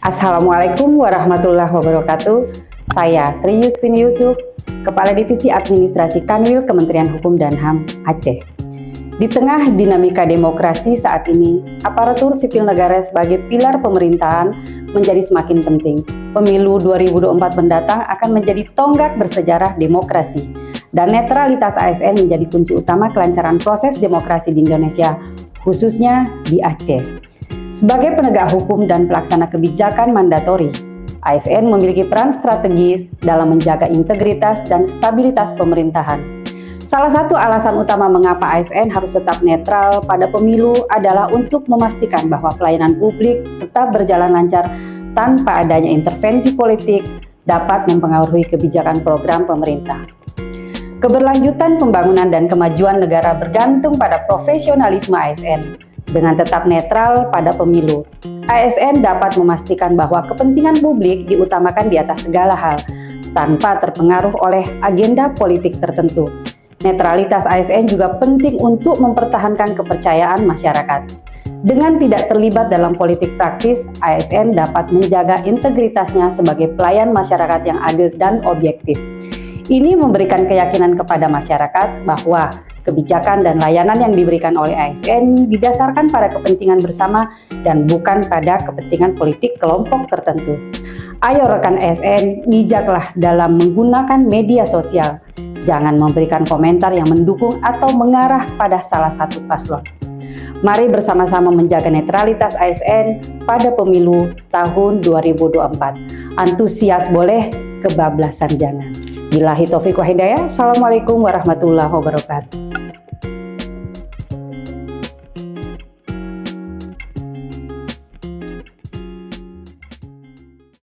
Assalamualaikum warahmatullahi wabarakatuh. Saya Sri Yusfini Yusuf, Kepala Divisi Administrasi Kanwil Kementerian Hukum dan HAM Aceh. Di tengah dinamika demokrasi saat ini, aparatur sipil negara sebagai pilar pemerintahan menjadi semakin penting. Pemilu 2024 mendatang akan menjadi tonggak bersejarah demokrasi, dan netralitas ASN menjadi kunci utama kelancaran proses demokrasi di Indonesia, khususnya di Aceh. Sebagai penegak hukum dan pelaksana kebijakan mandatori, ASN memiliki peran strategis dalam menjaga integritas dan stabilitas pemerintahan. Salah satu alasan utama mengapa ASN harus tetap netral pada pemilu adalah untuk memastikan bahwa pelayanan publik tetap berjalan lancar tanpa adanya intervensi politik dapat mempengaruhi kebijakan program pemerintah. Keberlanjutan pembangunan dan kemajuan negara bergantung pada profesionalisme ASN. Dengan tetap netral pada pemilu, ASN dapat memastikan bahwa kepentingan publik diutamakan di atas segala hal, tanpa terpengaruh oleh agenda politik tertentu. Netralitas ASN juga penting untuk mempertahankan kepercayaan masyarakat. Dengan tidak terlibat dalam politik praktis, ASN dapat menjaga integritasnya sebagai pelayan masyarakat yang adil dan objektif. Ini memberikan keyakinan kepada masyarakat bahwa kebijakan dan layanan yang diberikan oleh ASN didasarkan pada kepentingan bersama dan bukan pada kepentingan politik kelompok tertentu. Ayo rekan ASN, bijaklah dalam menggunakan media sosial. Jangan memberikan komentar yang mendukung atau mengarah pada salah satu paslon. Mari bersama-sama menjaga netralitas ASN pada pemilu tahun 2024. Antusias boleh, kebablasan jangan. Billahi taufiq wa hidayah. Assalamualaikum warahmatullahi wabarakatuh.